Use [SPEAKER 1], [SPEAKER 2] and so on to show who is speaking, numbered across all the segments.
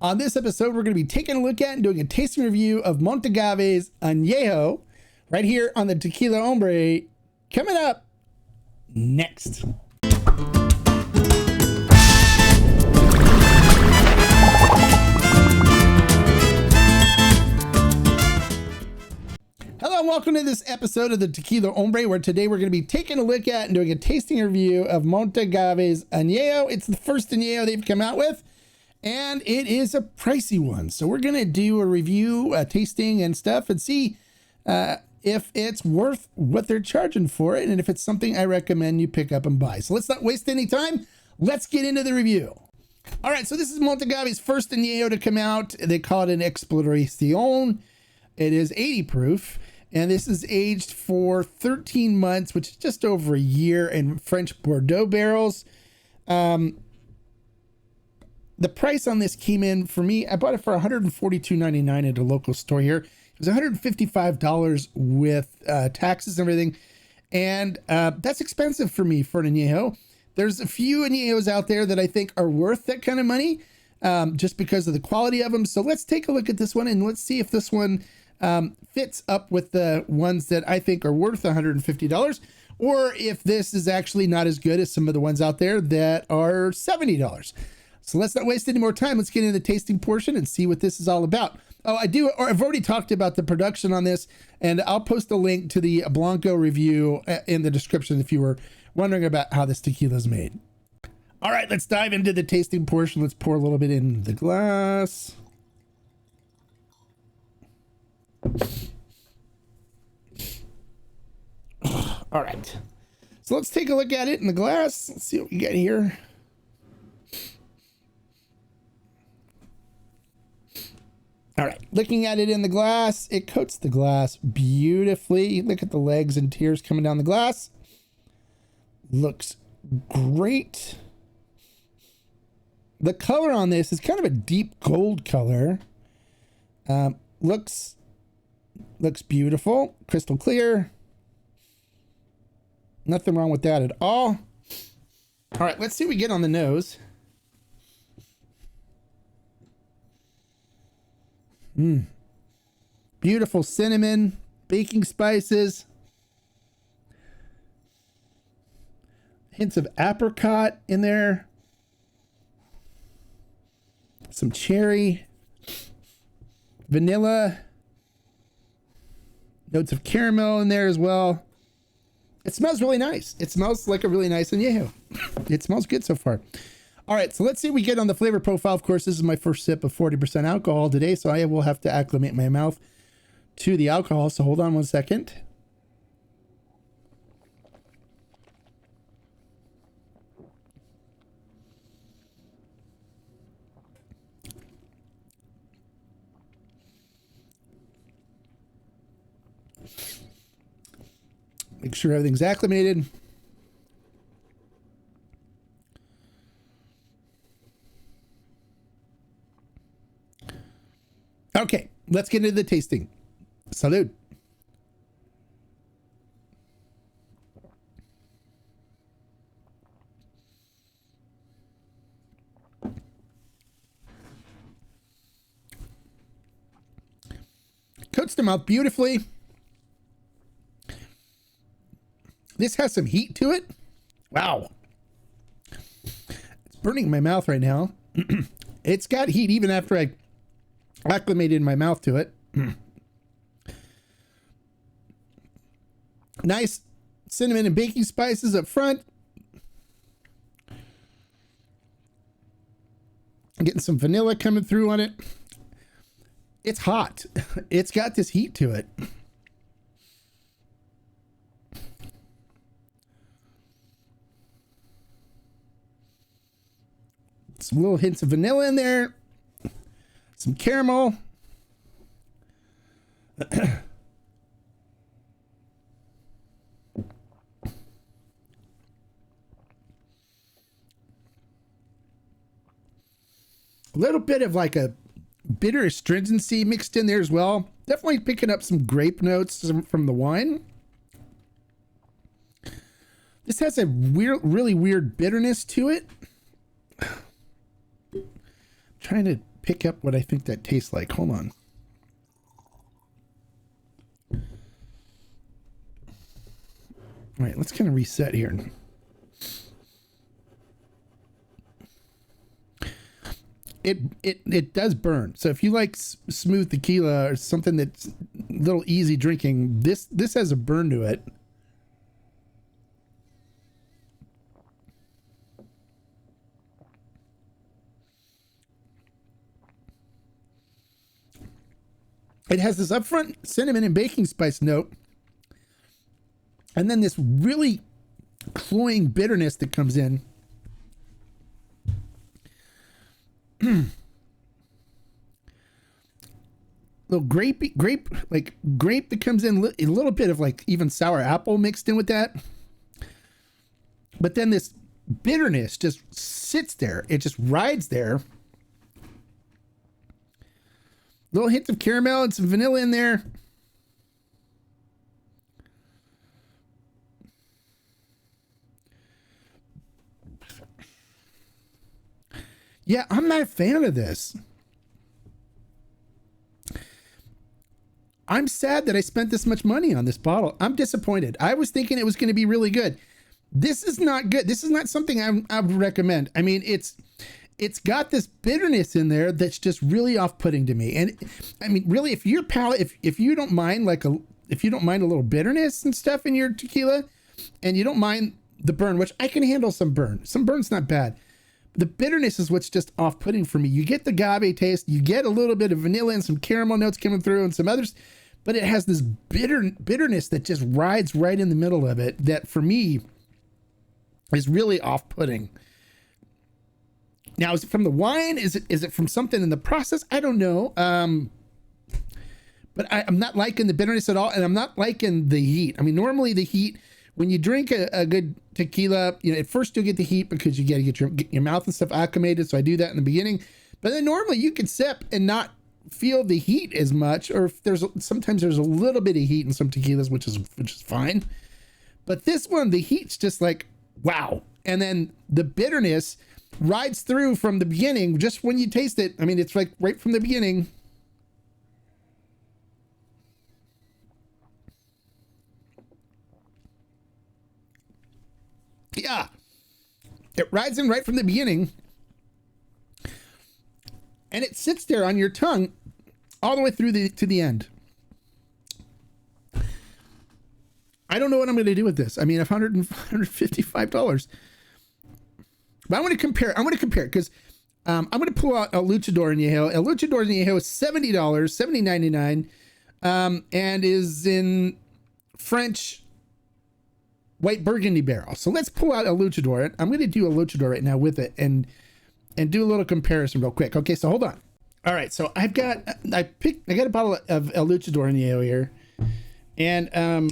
[SPEAKER 1] On this episode, we're going to be taking a look at and doing a tasting review of Montagave's Añejo right here on the Tequila Hombre, coming up next. Hello and welcome to this episode of the Tequila Hombre, where today we're going to be taking a look at and doing a tasting review of Montagave's Añejo. It's the first Añejo they've come out with, and it is a pricey one. So we're going to do a review, tasting and stuff, and see if it's worth what they're charging for it, and if it's something I recommend you pick up and buy. So let's not waste any time. Let's get into the review. All right, so this is Montagave's first Añejo to come out. They call it an Exploracion. It is 80 proof. And this is aged for 13 months, which is just over a year, in French Bordeaux barrels. The price on this came in for me. I bought it for $142.99 at a local store here. It was $155 with taxes and everything. And that's expensive for me for an Añejo. There's a few Añejos out there that I think are worth that kind of money, just because of the quality of them. So let's take a look at this one and let's see if this one fits up with the ones that I think are worth $150, or if this is actually not as good as some of the ones out there that are $70. So let's not waste any more time. Let's get into the tasting portion and see what this is all about. Oh, I've already talked about the production on this, and I'll post a link to the Blanco review in the description if you were wondering about how this tequila is made. All right, let's dive into the tasting portion. Let's pour a little bit in the glass. All right, so let's take a look at it in the glass. Let's see what we got here. All right, looking at it in the glass, it coats the glass beautifully. Look at the legs and tears coming down the glass. Looks great. The color on this is kind of a deep gold color. Looks beautiful, crystal clear. Nothing wrong with that at all. All right, let's see what we get on the nose. Beautiful cinnamon, baking spices, hints of apricot in there, some cherry, vanilla, notes of caramel in there as well. It smells really nice. It smells like a really nice Añejo. It smells good so far. All right, so let's see what we get on the flavor profile. Of course, this is my first sip of 40% alcohol today, so I will have to acclimate my mouth to the alcohol. So hold on one second. Make sure everything's acclimated. Okay, let's get into the tasting. Salud. Coats the mouth beautifully. This has some heat to it. Wow. It's burning my mouth right now. It's got heat even after I acclimated my mouth to it. Nice cinnamon and baking spices up front. Getting some vanilla coming through on it. It's hot. It's got this heat to it. Some little hints of vanilla in there. Some caramel. A little bit of like a bitter astringency mixed in there as well. Definitely picking up some grape notes from the wine. This has a really weird bitterness to it. I'm trying to pick up what I think that tastes like. Hold on. All right, let's kind of reset here. It does burn. So if you like smooth tequila or something that's a little easy drinking, this has a burn to it. It has this upfront cinnamon and baking spice note, and then this really cloying bitterness that comes in. Little grape that comes in, a little bit of like even sour apple mixed in with that. But then this bitterness just sits there. It just rides there. Little hints of caramel and some vanilla in there. Yeah, I'm not a fan of this. I'm sad that I spent this much money on this bottle. I'm disappointed. I was thinking it was going to be really good. This is not good. This is not something I would recommend. I mean, it's got this bitterness in there that's just really off-putting to me. And I mean, really, if your palate, if you don't mind if you don't mind a little bitterness and stuff in your tequila, and you don't mind the burn, which I can handle some burn. Some burn's not bad. The bitterness is what's just off-putting for me. You get the agave taste, you get a little bit of vanilla and some caramel notes coming through and some others, but it has this bitterness that just rides right in the middle of it that for me is really off-putting. Now, is it from the wine? Is it from something in the process? I don't know. But I'm not liking the bitterness at all, and I'm not liking the heat. I mean, normally the heat, when you drink a good tequila, you know, at first you'll get the heat because you got to get your mouth and stuff acclimated. So I do that in the beginning. But then normally you can sip and not feel the heat as much, or if sometimes there's a little bit of heat in some tequilas, which is fine. But this one, the heat's just like, wow. And then the bitterness rides through from the beginning. Just when you taste it, I mean, it's like right from the beginning. Yeah, it rides in right from the beginning, and it sits there on your tongue all the way through to the end. I don't know what I'm going to do with this. I mean, $155. But I want to compare. Because I'm going to pull out El Luchador Añejo. El Luchador Añejo is $70, $70.99, and is in French white Burgundy barrel. So let's pull out El Luchador. I'm going to do a Luchador right now with it and do a little comparison real quick. Okay, so hold on. All right, so I got a bottle of El Luchador Añejo here, and I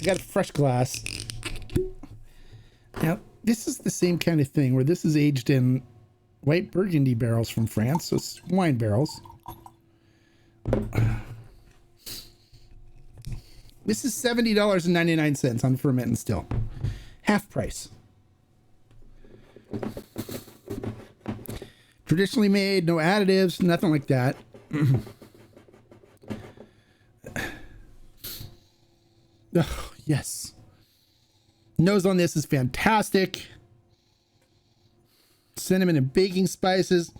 [SPEAKER 1] got a fresh glass. Now this is the same kind of thing where this is aged in white Burgundy barrels from France, so it's wine barrels. This is $70.99 on ferment and still. Half price. Traditionally made, no additives, nothing like that. Oh, yes. Nose on this is fantastic. Cinnamon and baking spices.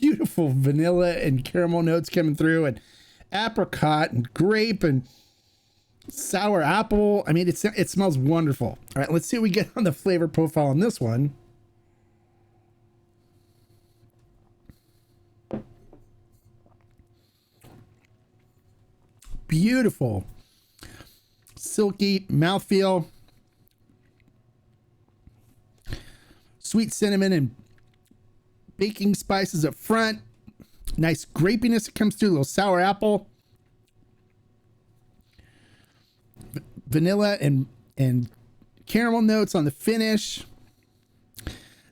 [SPEAKER 1] Beautiful vanilla and caramel notes coming through, and apricot and grape and sour apple. I mean, it smells wonderful. All right, let's see what we get on the flavor profile on this one. Beautiful, silky mouthfeel, sweet cinnamon and baking spices up front. Nice grapiness that comes through, a little sour apple, vanilla and caramel notes on the finish.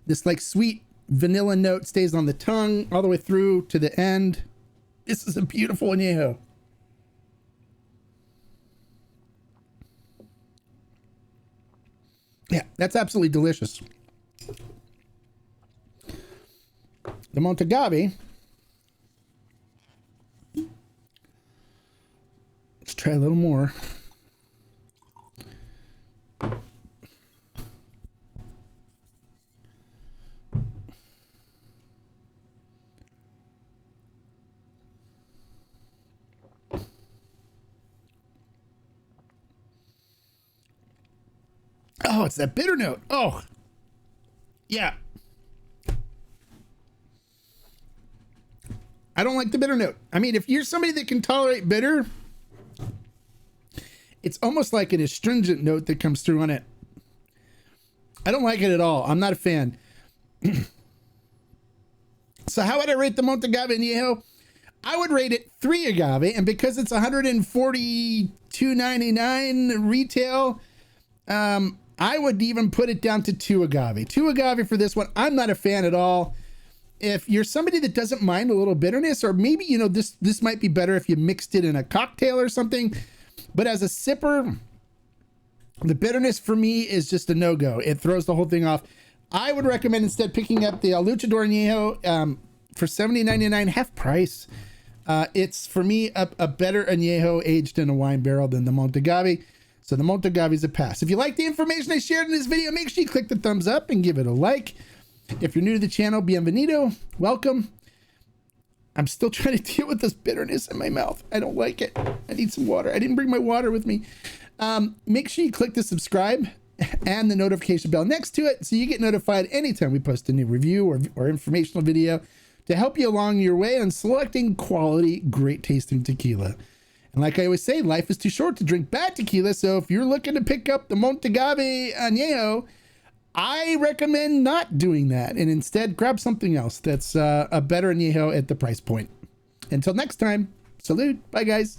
[SPEAKER 1] This like sweet vanilla note stays on the tongue all the way through to the end. This is a beautiful añejo. Yeah, that's absolutely delicious. The Montagave. Let's try a little more. Oh, it's that bitter note. Oh, yeah. I don't like the bitter note. I mean, if you're somebody that can tolerate bitter, it's almost like an astringent note that comes through on it. I don't like it at all. I'm not a fan. So how would I rate the Montagave Añejo? I would rate it 3 agave, and because it's $142.99 retail, I would even put it down to 2 agave. 2 agave for this one. I'm not a fan at all. If you're somebody that doesn't mind a little bitterness, or maybe, you know, this might be better if you mixed it in a cocktail or something, but as a sipper, the bitterness for me is just a no-go. It throws the whole thing off. I would recommend instead picking up the Luchador Añejo for $70.99, half price. It's, for me, a better Añejo aged in a wine barrel than the Montagave. So the Montagave is a pass. If you like the information I shared in this video, make sure you click the thumbs up and give it a like. If you're new to the channel, bienvenido, welcome. I'm still trying to deal with this bitterness in my mouth. I don't like it. I need some water. I didn't bring my water with me. Make sure you click the subscribe and the notification bell next to it so you get notified anytime we post a new review or informational video to help you along your way on selecting quality, great tasting tequila. And like I always say, life is too short to drink bad tequila. So if you're looking to pick up the Montagave Añejo, I recommend not doing that and instead grab something else that's a better Añejo at the price point. Until next time, salute. Bye, guys.